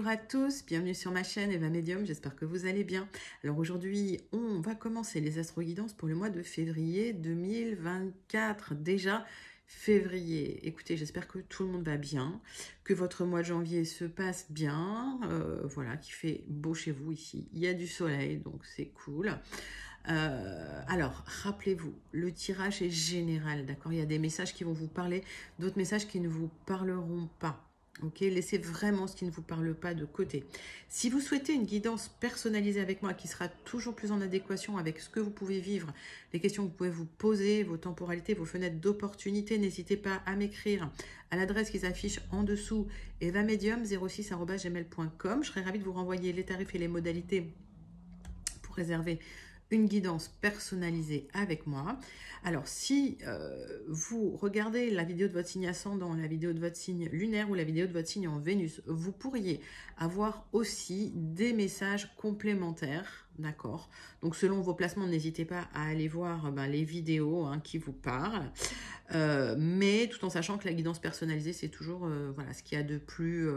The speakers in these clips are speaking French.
Bonjour à tous, bienvenue sur ma chaîne Eva Medium, j'espère que vous allez bien. Alors aujourd'hui, on va commencer les astro-guidances pour le mois de février 2024. Déjà, février. Écoutez, j'espère que tout le monde va bien, que votre mois de janvier se passe bien, voilà, qu'il fait beau chez vous ici. Il y a du soleil, donc c'est cool. Alors, rappelez-vous, le tirage est général, d'accord? Il y a des messages qui vont vous parler, d'autres messages qui ne vous parleront pas. Ok, laissez vraiment ce qui ne vous parle pas de côté. Si vous souhaitez une guidance personnalisée avec moi qui sera toujours plus en adéquation avec ce que vous pouvez vivre, les questions que vous pouvez vous poser, vos temporalités, vos fenêtres d'opportunité, n'hésitez pas à m'écrire à l'adresse qui s'affiche en dessous, evamedium06@gmail.com. Je serai ravie de vous renvoyer les tarifs et les modalités pour réserver une guidance personnalisée avec moi. Alors, si vous regardez la vidéo de votre signe ascendant, la vidéo de votre signe lunaire ou la vidéo de votre signe en Vénus, vous pourriez avoir aussi des messages complémentaires, d'accord? Donc, selon vos placements, n'hésitez pas à aller voir les vidéos qui vous parlent, mais tout en sachant que la guidance personnalisée, c'est toujours voilà, ce qu'il y a de plus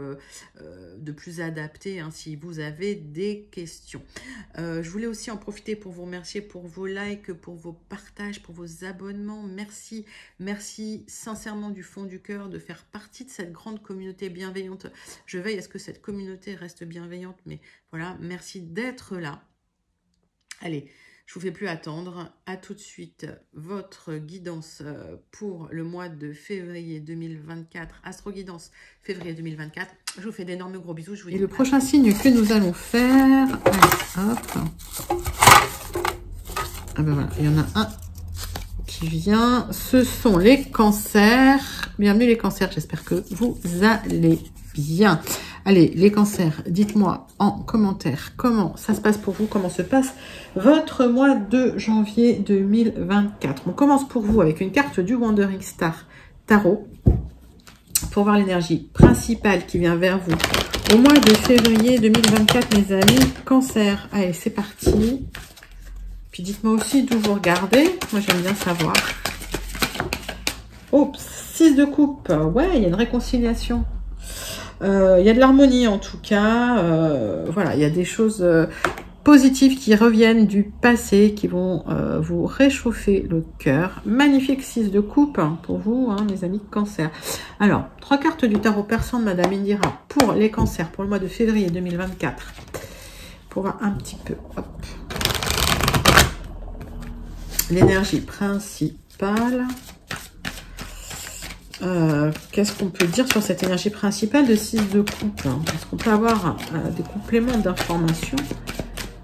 adapté si vous avez des questions. Je voulais aussi en profiter pour vous remercier pour vos likes, pour vos partages, pour vos abonnements. Merci, merci sincèrement du fond du cœur de faire partie de cette grande communauté bienveillante. Je veille à ce que cette communauté reste bienveillante, mais voilà, merci d'être là. Allez, je vous fais plus attendre. À tout de suite, votre guidance pour le mois de février 2024. Astro Guidance février 2024. Je vous fais d'énormes gros bisous. Je vous dis le prochain signe que nous allons faire. Allez, hop. Ah ben voilà, il y en a un qui vient. Ce sont les cancers. Bienvenue les cancers. J'espère que vous allez bien. Allez, les cancers, dites-moi en commentaire comment ça se passe pour vous, comment se passe votre mois de janvier 2024. On commence pour vous avec une carte du Wandering Star Tarot pour voir l'énergie principale qui vient vers vous au mois de février 2024, mes amis cancer. Allez, c'est parti. Puis dites-moi aussi d'où vous regardez. Moi, j'aime bien savoir. Oups, 6 de coupe. Ouais, il y a une réconciliation. Il y a de l'harmonie en tout cas, voilà, il y a des choses positives qui reviennent du passé, qui vont vous réchauffer le cœur. Magnifique 6 de coupe pour vous, mes amis cancer. Alors, 3 cartes du tarot persan de Madame Indira pour les cancers pour le mois de février 2024. Pour voir un petit peu, hop, l'énergie principale. Qu'est-ce qu'on peut dire sur cette énergie principale de 6 de coupe? Est-ce qu'on peut avoir des compléments d'informations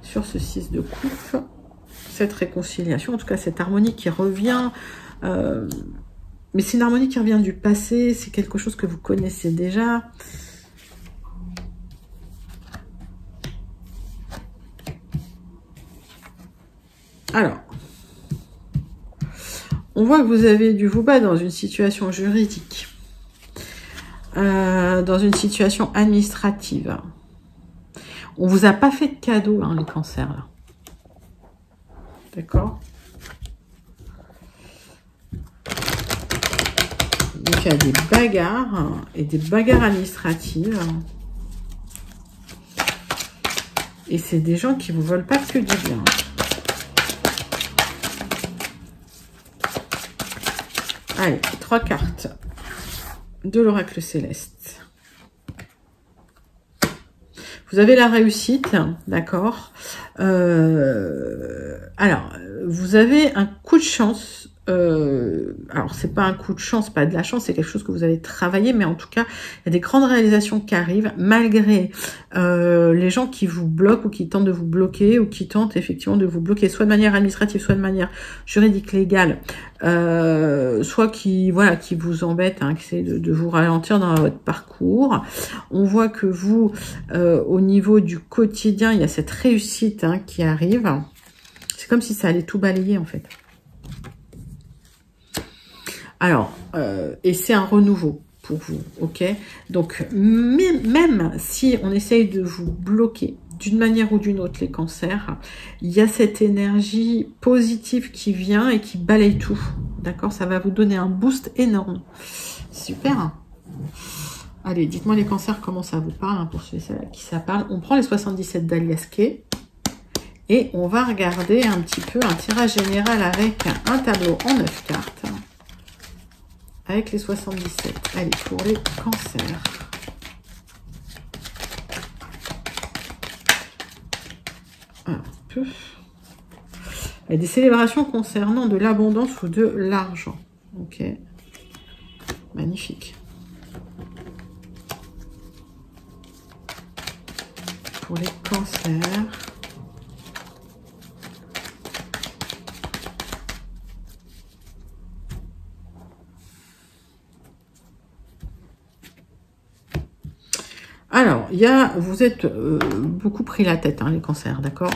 sur ce 6 de coupe? Cette réconciliation, en tout cas cette harmonie qui revient, mais c'est une harmonie qui revient du passé, c'est quelque chose que vous connaissez déjà. Alors, on voit que vous avez dû vous battre dans une situation juridique, dans une situation administrative. On vous a pas fait de cadeau, les cancers, là. D'accord? Donc, il y a des bagarres, et des bagarres administratives. Et c'est des gens qui vous veulent pas que du bien. Allez, 3 cartes de l'oracle céleste. Vous avez la réussite, d'accord. Alors, vous avez un coup de chance. Alors, c'est pas un coup de chance, pas de la chance, c'est quelque chose que vous avez travaillé, mais en tout cas, il y a des grandes réalisations qui arrivent, malgré les gens qui vous bloquent ou qui tentent de vous bloquer, ou qui tentent effectivement de vous bloquer, soit de manière administrative, soit de manière juridique, légale, soit qui vous embêtent, qui essaient de vous ralentir dans votre parcours. On voit que vous, au niveau du quotidien, il y a cette réussite qui arrive. C'est comme si ça allait tout balayer en fait. Alors, et c'est un renouveau pour vous, ok? Donc, même si on essaye de vous bloquer d'une manière ou d'une autre, les cancers, il y a cette énergie positive qui vient et qui balaye tout, d'accord? Ça va vous donner un boost énorme. Super. Allez, dites-moi les cancers, comment ça vous parle, hein, pour ceux à qui ça parle. On prend les 77 d'Alias Kay et on va regarder un petit peu un tirage général avec un tableau en 9 cartes. Avec les 77. Allez, pour les cancers. Un peu. Il y a des célébrations concernant de l'abondance ou de l'argent. Ok. Magnifique. Pour les cancers. Alors, vous êtes beaucoup pris la tête, hein, les cancers, d'accord?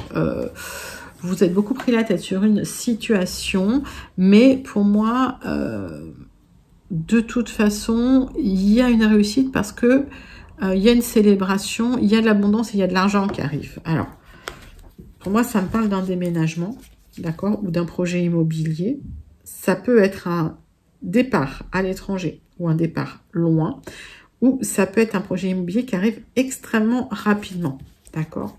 Vous êtes beaucoup pris la tête sur une situation, mais pour moi, de toute façon, il y a une réussite parce que il y a une célébration, il y a de l'abondance et il y a de l'argent qui arrive. Alors, pour moi, ça me parle d'un déménagement, d'accord, ou d'un projet immobilier. Ça peut être un départ à l'étranger ou un départ loin, ou ça peut être un projet immobilier qui arrive extrêmement rapidement, d'accord?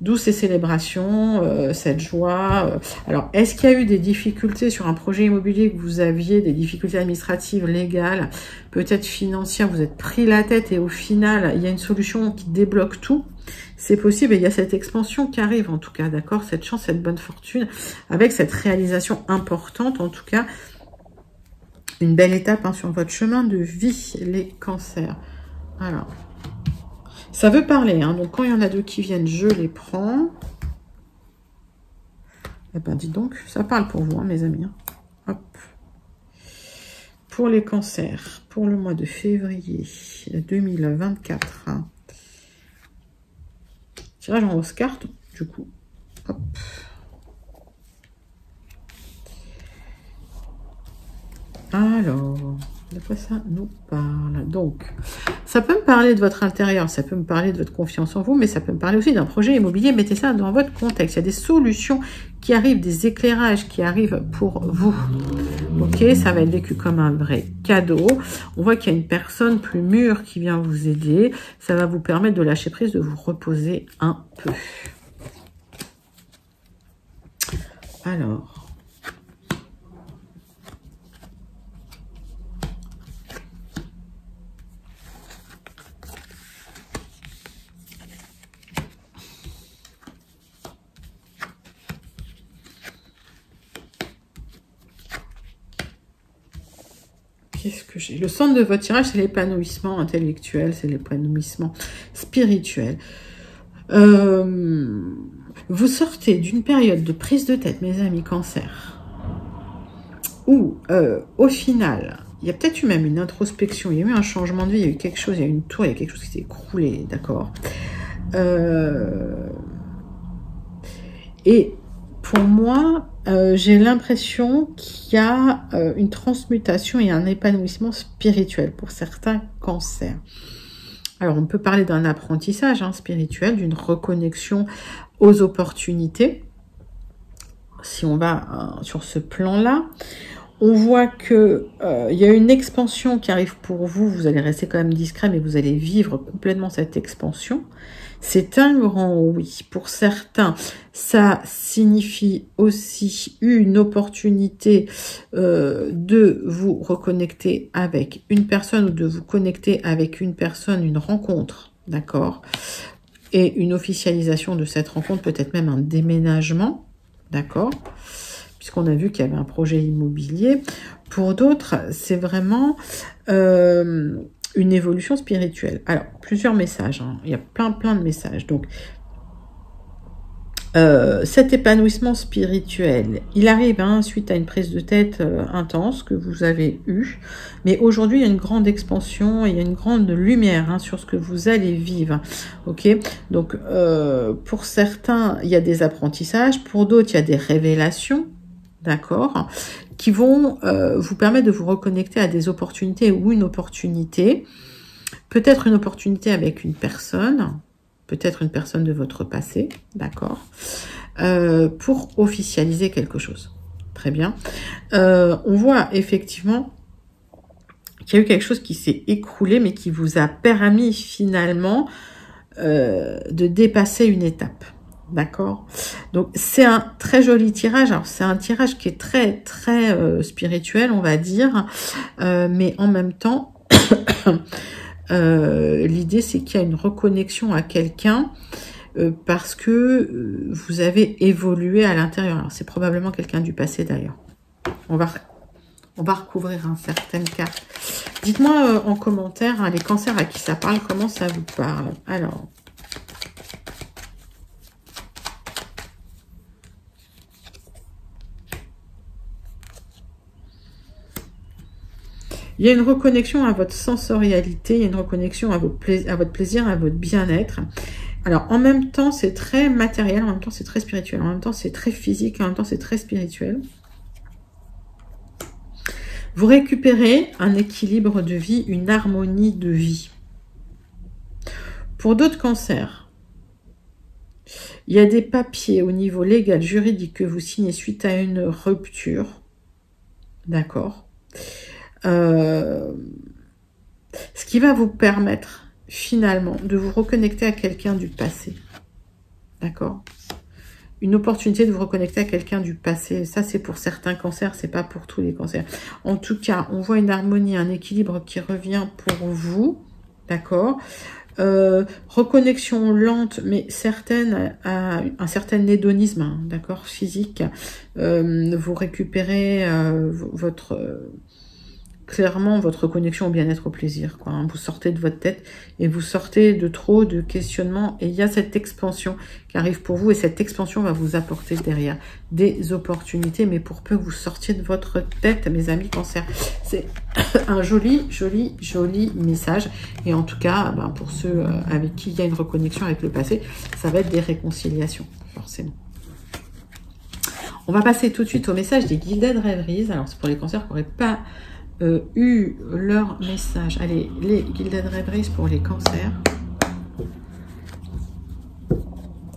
D'où ces célébrations, cette joie. Alors, est-ce qu'il y a eu des difficultés sur un projet immobilier que vous aviez, des difficultés administratives, légales, peut-être financières, vous êtes pris la tête et au final, il y a une solution qui débloque tout? C'est possible et il y a cette expansion qui arrive en tout cas, d'accord? Cette chance, cette bonne fortune, avec cette réalisation importante en tout cas. Une belle étape, hein, sur votre chemin de vie, les cancers. Alors, ça veut parler, hein, donc quand il y en a deux qui viennent, je les prends. Eh ben, dis donc, ça parle pour vous, hein, mes amis. Hein. Hop. Pour les cancers, pour le mois de février 2024. Hein. Tirage en 11 cartes, du coup. Hop. Alors, de quoi ça nous parle? Donc, ça peut me parler de votre intérieur, ça peut me parler de votre confiance en vous, mais ça peut me parler aussi d'un projet immobilier. Mettez ça dans votre contexte. Il y a des solutions qui arrivent, des éclairages qui arrivent pour vous. Ok, ça va être vécu comme un vrai cadeau. On voit qu'il y a une personne plus mûre qui vient vous aider. Ça va vous permettre de lâcher prise, de vous reposer un peu. Alors... Qu'est-ce que j'ai? Le centre de votre tirage, c'est l'épanouissement intellectuel, c'est l'épanouissement spirituel. Vous sortez d'une période de prise de tête, mes amis cancer, où au final, il y a peut-être eu même une introspection, il y a eu un changement de vie, il y a eu quelque chose, il y a eu une tour, il y a quelque chose qui s'est écroulé, d'accord? Et pour moi, j'ai l'impression qu'il y a une transmutation et un épanouissement spirituel pour certains cancers. Alors, on peut parler d'un apprentissage, hein, spirituel, d'une reconnexion aux opportunités. Si on va sur ce plan-là, on voit qu'il y a une expansion qui arrive pour vous. Vous allez rester quand même discret, mais vous allez vivre complètement cette expansion. C'est un grand oui. Pour certains, ça signifie aussi une opportunité de vous reconnecter avec une personne ou de vous connecter avec une personne, une rencontre, d'accord? Et une officialisation de cette rencontre, peut-être même un déménagement, d'accord? Puisqu'on a vu qu'il y avait un projet immobilier. Pour d'autres, c'est vraiment... une évolution spirituelle. Alors, plusieurs messages. Hein. Il y a plein de messages. Donc, cet épanouissement spirituel, il arrive suite à une prise de tête intense que vous avez eue. Mais aujourd'hui, il y a une grande expansion, il y a une grande lumière sur ce que vous allez vivre. Ok. Donc, pour certains, il y a des apprentissages. Pour d'autres, il y a des révélations. D'accord, qui vont vous permettre de vous reconnecter à des opportunités ou une opportunité, peut-être une opportunité avec une personne, peut-être une personne de votre passé, d'accord, pour officialiser quelque chose. Très bien. On voit effectivement qu'il y a eu quelque chose qui s'est écroulé, mais qui vous a permis finalement de dépasser une étape. D'accord? Donc, c'est un très joli tirage. Alors, c'est un tirage qui est très, très spirituel, on va dire. Mais en même temps, l'idée, c'est qu'il y a une reconnexion à quelqu'un parce que vous avez évolué à l'intérieur. Alors, c'est probablement quelqu'un du passé, d'ailleurs. On va recouvrir un certain cas. Dites-moi en commentaire, hein, les cancers à qui ça parle, comment ça vous parle. Alors... il y a une reconnexion à votre sensorialité, il y a une reconnexion à votre plaisir, à votre bien-être. Alors, en même temps, c'est très matériel, en même temps, c'est très spirituel, en même temps, c'est très physique, en même temps, c'est très spirituel. Vous récupérez un équilibre de vie, une harmonie de vie. Pour d'autres cancers, il y a des papiers au niveau légal, juridique que vous signez suite à une rupture. D'accord ? Ce qui va vous permettre finalement de vous reconnecter à quelqu'un du passé. D'accord? Une opportunité de vous reconnecter à quelqu'un du passé. Ça, c'est pour certains cancers, c'est pas pour tous les cancers. En tout cas, on voit une harmonie, un équilibre qui revient pour vous. D'accord? Reconnexion lente, mais certaine, à un certain hédonisme, hein, d'accord, physique. Vous récupérez clairement votre connexion au bien-être, au plaisir, quoi, hein. Vous sortez de votre tête et vous sortez de trop de questionnements et il y a cette expansion qui arrive pour vous et cette expansion va vous apporter derrière des opportunités, mais pour peu que vous sortiez de votre tête, mes amis cancer. C'est un joli message et en tout cas, ben, pour ceux avec qui il y a une reconnexion avec le passé, ça va être des réconciliations, forcément. On va passer tout de suite au message des Gilded Rêveries. Alors, c'est pour les cancers qui n'auraient pas eu leur message. Allez, les Gilded Rêveries pour les cancers.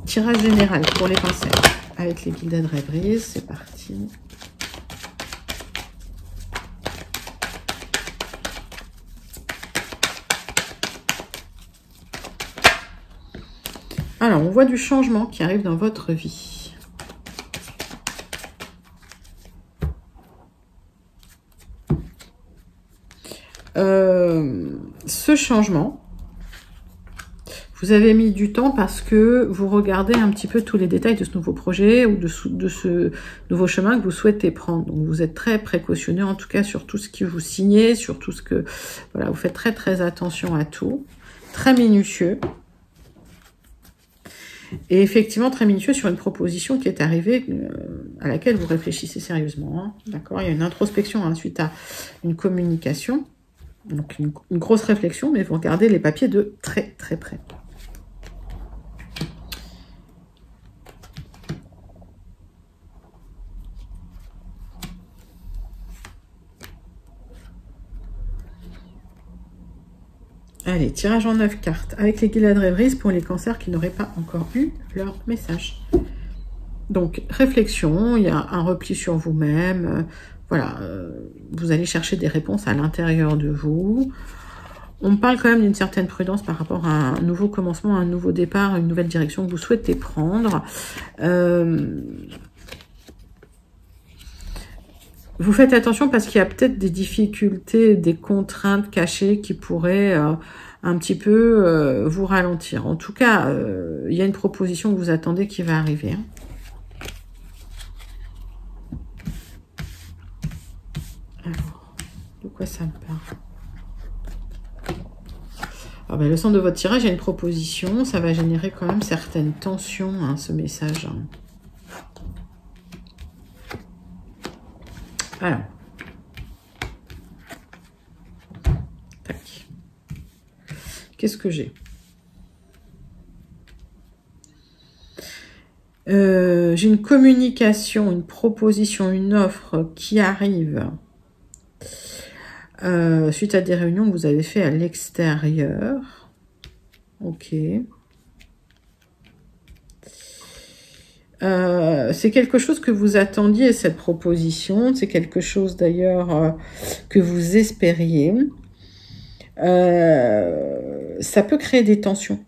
Tirage général pour les cancers avec les Gilded Rêveries. C'est parti. Alors, on voit du changement qui arrive dans votre vie. Ce changement, vous avez mis du temps parce que vous regardez un petit peu tous les détails de ce nouveau projet ou de ce nouveau chemin que vous souhaitez prendre. Donc, vous êtes très précautionneux, en tout cas, sur tout ce que vous signez, sur tout ce que... Voilà, vous faites très, très attention à tout. Très minutieux. Et effectivement, très minutieux sur une proposition qui est arrivée, à laquelle vous réfléchissez sérieusement. Hein. D'accord ? Il y a une introspection hein, suite à une communication. Donc, une grosse réflexion, mais vous regardez les papiers de très, très près. Allez, tirage en 9 cartes avec les Gilded Rêveries pour les cancers qui n'auraient pas encore eu leur message. Donc, réflexion, il y a un repli sur vous-même. Voilà, vous allez chercher des réponses à l'intérieur de vous. On parle quand même d'une certaine prudence par rapport à un nouveau commencement, un nouveau départ, une nouvelle direction que vous souhaitez prendre. Vous faites attention parce qu'il y a peut-être des difficultés, des contraintes cachées qui pourraient un petit peu vous ralentir. En tout cas, il y a une proposition que vous attendez qui va arriver. Hein. Alors, de quoi ça me parle? Ah ben, le centre de votre tirage, il y a une proposition. Ça va générer quand même certaines tensions, hein, ce message. Hein. Alors. Tac. Qu'est-ce que j'ai? J'ai une communication, une proposition, une offre qui arrive suite à des réunions que vous avez fait à l'extérieur. Ok. C'est quelque chose que vous attendiez, cette proposition. C'est quelque chose d'ailleurs que vous espériez. Ça peut créer des tensions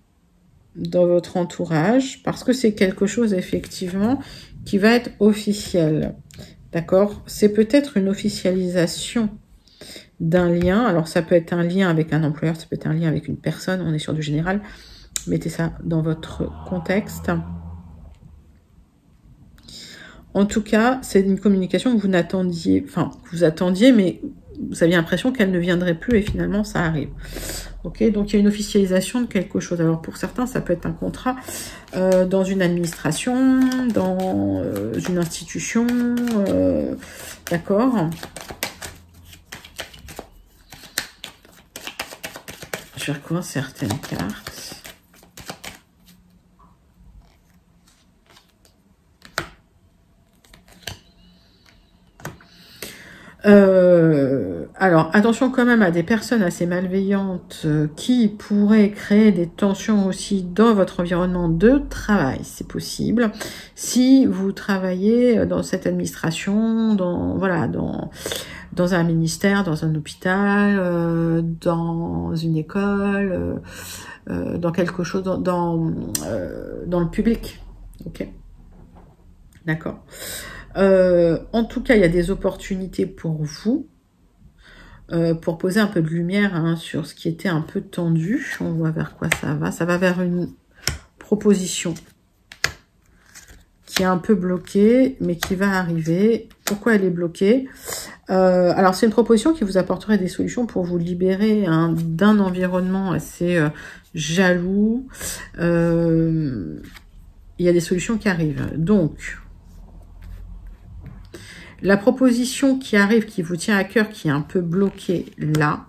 dans votre entourage parce que c'est quelque chose effectivement qui va être officiel. D'accord? C'est peut-être une officialisation d'un lien. Alors ça peut être un lien avec un employeur, ça peut être un lien avec une personne, on est sur du général. Mettez ça dans votre contexte. En tout cas, c'est une communication que vous n'attendiez, enfin, que vous attendiez, mais vous aviez l'impression qu'elle ne viendrait plus et finalement ça arrive. Ok, donc il y a une officialisation de quelque chose. Alors pour certains, ça peut être un contrat dans une administration, dans une institution, d'accord. Je vais recouvrir certaines cartes. Alors, attention quand même à des personnes assez malveillantes qui pourraient créer des tensions aussi dans votre environnement de travail, c'est possible. Si vous travaillez dans cette administration, dans un ministère, dans un hôpital, dans une école, dans quelque chose, dans le public. Ok, d'accord. En tout cas, il y a des opportunités pour vous, pour poser un peu de lumière sur ce qui était un peu tendu. On voit vers quoi ça va. Ça va vers une proposition qui est un peu bloquée, mais qui va arriver. Pourquoi elle est bloquée? Alors, c'est une proposition qui vous apporterait des solutions pour vous libérer d'un environnement assez jaloux. Il y a des solutions qui arrivent. Donc, la proposition qui arrive, qui vous tient à cœur, qui est un peu bloquée là,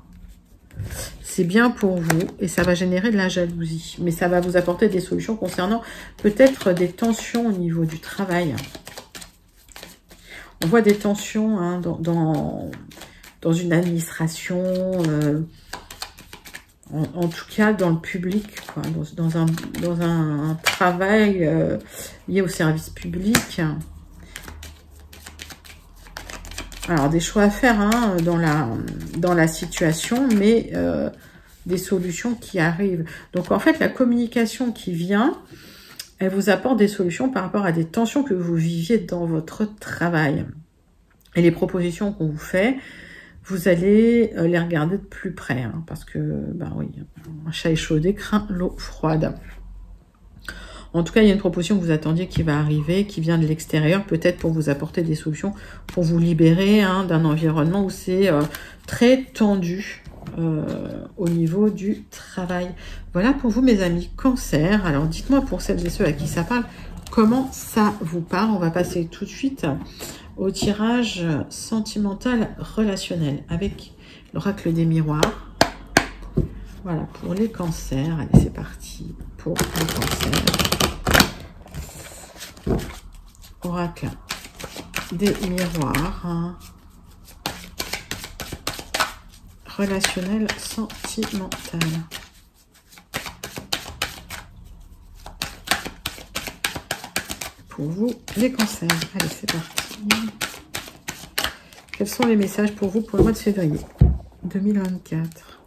c'est bien pour vous et ça va générer de la jalousie. Mais ça va vous apporter des solutions concernant peut-être des tensions au niveau du travail. On voit des tensions dans une administration, en tout cas dans le public, quoi, dans un travail lié au service public. Alors, des choix à faire dans la situation, mais des solutions qui arrivent. Donc, en fait, la communication qui vient, elle vous apporte des solutions par rapport à des tensions que vous viviez dans votre travail. Et les propositions qu'on vous fait, vous allez les regarder de plus près. Parce que, ben oui, un chat échaudé craint l'eau froide. En tout cas, il y a une proposition que vous attendiez qui va arriver, qui vient de l'extérieur, peut-être pour vous apporter des solutions, pour vous libérer d'un environnement où c'est très tendu au niveau du travail. Voilà pour vous, mes amis, Cancer. Alors, dites-moi pour celles et ceux à qui ça parle, comment ça vous parle. On va passer tout de suite au tirage sentimental relationnel avec l'oracle des miroirs. Voilà, pour les cancers. Allez, c'est parti pour les cancers. Oracle des miroirs. Relationnel sentimental. Pour vous, les cancers. Allez, c'est parti. Quels sont les messages pour vous pour le mois de février 2024?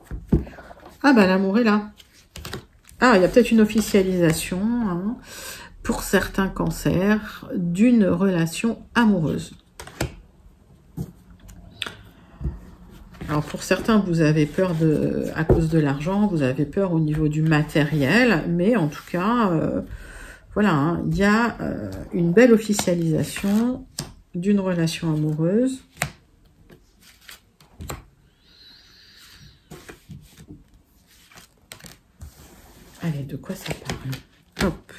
Ah, bah l'amour est là. Ah, il y a peut-être une officialisation pour certains cancers d'une relation amoureuse. Alors pour certains, vous avez peur à cause de l'argent, vous avez peur au niveau du matériel, mais en tout cas, voilà, il y a une belle officialisation d'une relation amoureuse. Allez, de quoi ça parle? Hop.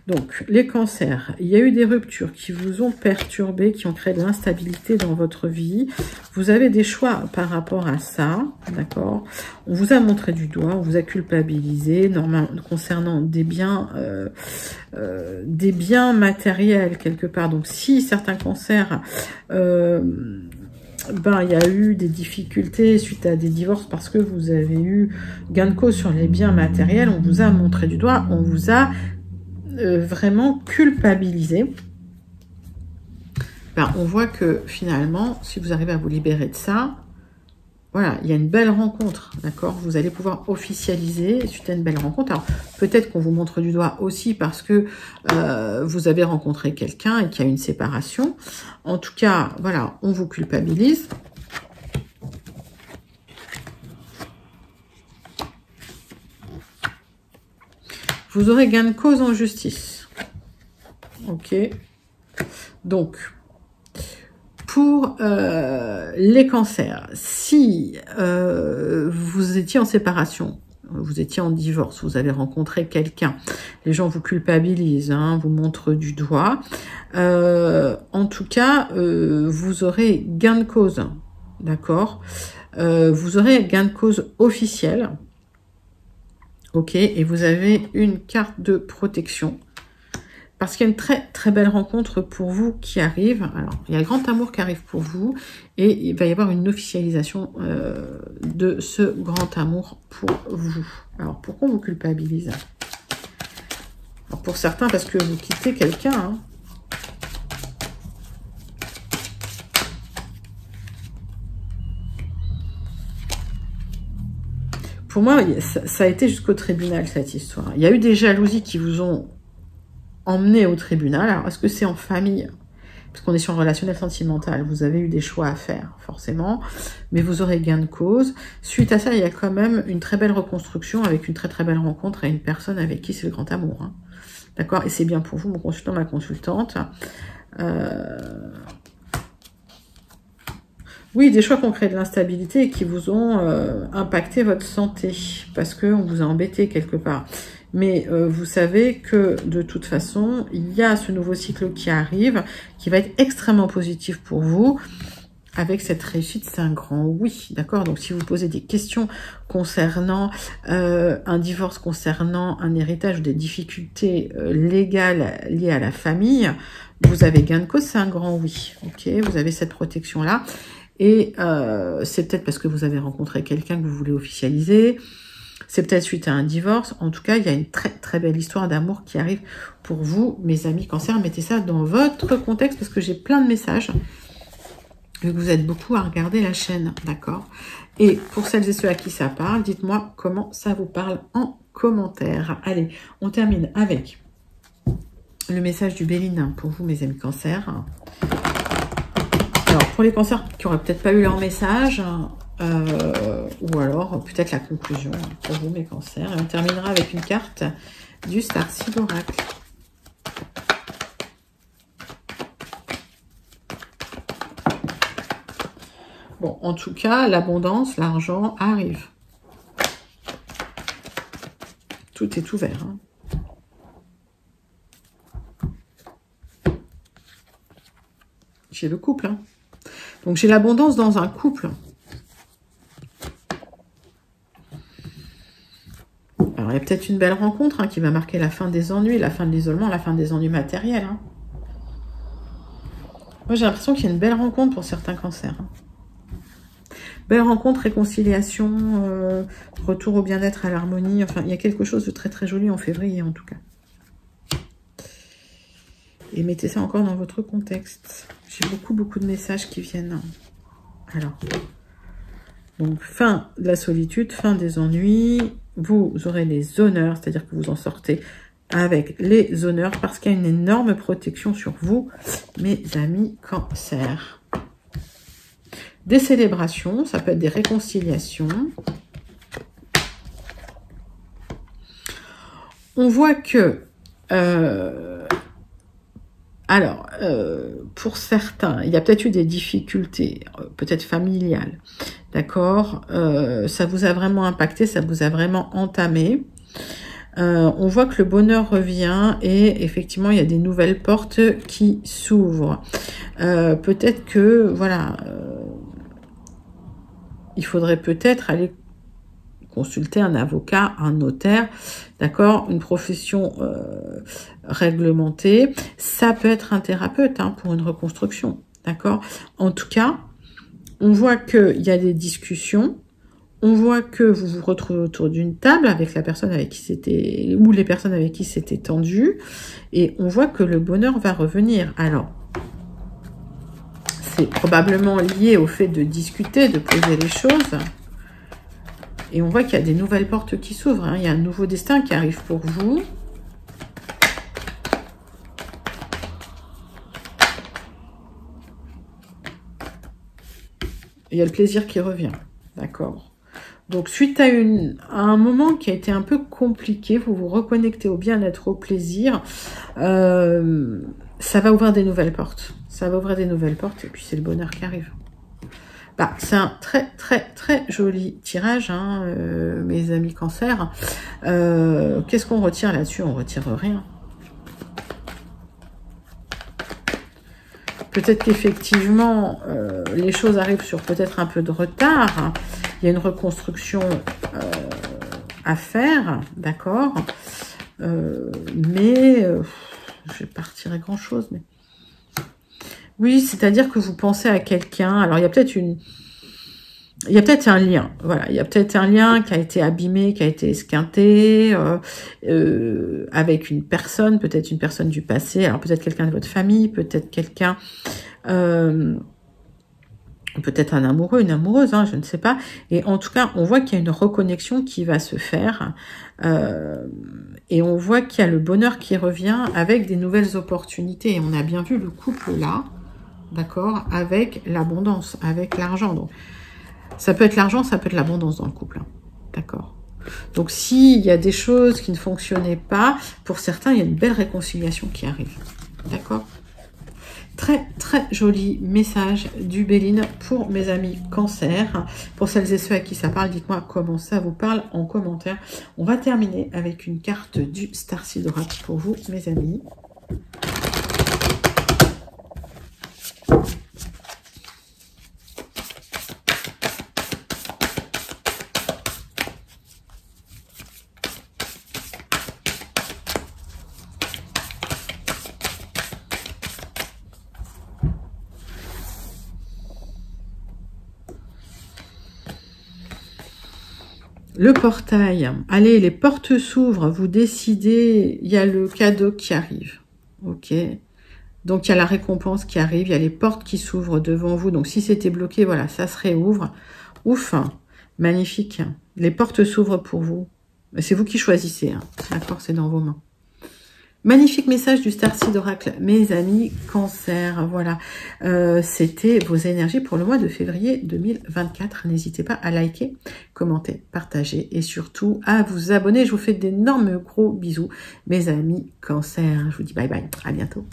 Donc, les cancers, il y a eu des ruptures qui vous ont perturbé, qui ont créé de l'instabilité dans votre vie. Vous avez des choix par rapport à ça, d'accord? On vous a montré du doigt, on vous a culpabilisé concernant des biens matériels quelque part. Donc, si certains cancers... il y a eu des difficultés suite à des divorces parce que vous avez eu gain de cause sur les biens matériels, on vous a montré du doigt, on vous a vraiment culpabilisé. Ben, on voit que finalement, si vous arrivez à vous libérer de ça, voilà, il y a une belle rencontre, d'accord? Vous allez pouvoir officialiser suite à une belle rencontre. Alors, peut-être qu'on vous montre du doigt aussi parce que vous avez rencontré quelqu'un et qu'il y a une séparation. En tout cas, voilà, on vous culpabilise. Vous aurez gain de cause en justice. Ok. Donc, pour les cancers, si vous étiez en séparation, vous étiez en divorce, vous avez rencontré quelqu'un, les gens vous culpabilisent, hein, vous montrent du doigt, en tout cas, vous aurez gain de cause, d'accord? Vous aurez gain de cause officiel, ok, et vous avez une carte de protection. Parce qu'il y a une très très belle rencontre pour vous qui arrive. Alors, il y a le grand amour qui arrive pour vous et il va y avoir une officialisation de ce grand amour pour vous. Alors, pourquoi on vous culpabilise? Alors, pour certains, parce que vous quittez quelqu'un. Hein. Pour moi, ça a été jusqu'au tribunal, cette histoire. Il y a eu des jalousies qui vous ont emmené au tribunal. Alors, est-ce que c'est en famille? Parce qu'on est sur un relationnel sentimental. Vous avez eu des choix à faire, forcément. Mais vous aurez gain de cause. Suite à ça, il y a quand même une très belle reconstruction avec une très très belle rencontre à une personne avec qui c'est le grand amour. Hein. D'accord? Et c'est bien pour vous, mon consultant, ma consultante. Oui, des choix qui ont créé de l'instabilité et qui vous ont impacté votre santé. Parce qu'on vous a embêté quelque part. Mais vous savez que de toute façon, il y a ce nouveau cycle qui arrive, qui va être extrêmement positif pour vous. Avec cette réussite, c'est un grand oui, d'accord? Donc, si vous posez des questions concernant un divorce, concernant un héritage ou des difficultés légales liées à la famille, vous avez gain de cause, c'est un grand oui, ok? Vous avez cette protection-là. Et c'est peut-être parce que vous avez rencontré quelqu'un que vous voulez officialiser. C'est peut-être suite à un divorce. En tout cas, il y a une très très belle histoire d'amour qui arrive pour vous, mes amis cancer. Mettez ça dans votre contexte parce que j'ai plein de messages. Vu que vous êtes beaucoup à regarder la chaîne, d'accord? Et pour celles et ceux à qui ça parle, dites-moi comment ça vous parle en commentaire. Allez, on termine avec le message du Béline pour vous, mes amis cancer. Alors, pour les cancers qui n'auraient peut-être pas eu leur message... ou alors peut-être la conclusion pour vous mes cancers. Et on terminera avec une carte du Starseed Oracle. Bon, en tout cas, l'abondance, l'argent arrive. Tout est ouvert. Hein. J'ai le couple. Hein. Donc j'ai l'abondance dans un couple. Alors, il y a peut-être une belle rencontre hein, qui va marquer la fin des ennuis, la fin de l'isolement, la fin des ennuis matériels. Hein. Moi, j'ai l'impression qu'il y a une belle rencontre pour certains cancers. Hein. Belle rencontre, réconciliation, retour au bien-être, à l'harmonie. Enfin, il y a quelque chose de très très joli en février, en tout cas. Et mettez ça encore dans votre contexte. J'ai beaucoup de messages qui viennent. Alors, donc, fin de la solitude, fin des ennuis. Vous aurez les honneurs, c'est-à-dire que vous en sortez avec les honneurs parce qu'il y a une énorme protection sur vous, mes amis cancer. Des célébrations, ça peut être des réconciliations. On voit que, pour certains, il y a peut-être eu des difficultés, peut-être familiales, d'accord, ça vous a vraiment impacté, ça vous a vraiment entamé. On voit que le bonheur revient et effectivement, il y a des nouvelles portes qui s'ouvrent. Peut-être que, voilà, il faudrait peut-être aller consulter un avocat, un notaire, d'accord, une profession réglementée. Ça peut être un thérapeute hein, pour une reconstruction, d'accord. En tout cas, on voit qu'il y a des discussions, on voit que vous vous retrouvez autour d'une table avec la personne avec qui c'était, ou les personnes avec qui c'était tendu, et on voit que le bonheur va revenir. Alors, c'est probablement lié au fait de discuter, de poser les choses. Et on voit qu'il y a des nouvelles portes qui s'ouvrent. Hein. Il y a un nouveau destin qui arrive pour vous. Il y a le plaisir qui revient. D'accord. Donc, suite à un moment qui a été un peu compliqué, vous vous reconnectez au bien-être, au plaisir. Ça va ouvrir des nouvelles portes. Ça va ouvrir des nouvelles portes et puis c'est le bonheur qui arrive. Bah, c'est un très très très joli tirage, hein, mes amis cancer. Qu'est-ce qu'on retire là-dessus? On retire rien. Peut-être qu'effectivement, les choses arrivent sur peut-être un peu de retard. Il y a une reconstruction à faire, d'accord. Mais je vais pas retirer grand-chose. Mais... oui, c'est-à-dire que vous pensez à quelqu'un. Alors, il y a peut-être un lien. Voilà, il y a peut-être un lien qui a été abîmé, qui a été esquinté avec une personne, peut-être une personne du passé. Alors, peut-être quelqu'un de votre famille, peut-être quelqu'un... peut-être un amoureux, une amoureuse, hein, je ne sais pas. Et en tout cas, on voit qu'il y a une reconnexion qui va se faire. Et on voit qu'il y a le bonheur qui revient avec des nouvelles opportunités. Et on a bien vu le couple là, d'accord, avec l'abondance, avec l'argent. Donc, ça peut être l'argent, ça peut être l'abondance dans le couple. Hein, d'accord. Donc, s'il y a des choses qui ne fonctionnaient pas, pour certains, il y a une belle réconciliation qui arrive. D'accord ? Très, très joli message du Béline pour mes amis cancer. Pour celles et ceux à qui ça parle, dites-moi comment ça vous parle en commentaire. On va terminer avec une carte du Starseed Oracle pour vous, mes amis. Le portail, allez, les portes s'ouvrent, vous décidez, il y a le cadeau qui arrive, ok. Donc, il y a la récompense qui arrive, il y a les portes qui s'ouvrent devant vous. Donc, si c'était bloqué, voilà, ça se réouvre. Ouf, magnifique. Les portes s'ouvrent pour vous. C'est vous qui choisissez, hein. D'accord, c'est dans vos mains. Magnifique message du Starseed Oracle, mes amis cancer, voilà, c'était vos énergies pour le mois de février 2024, n'hésitez pas à liker, commenter, partager et surtout à vous abonner, je vous fais d'énormes gros bisous, mes amis cancer, je vous dis bye bye, à bientôt.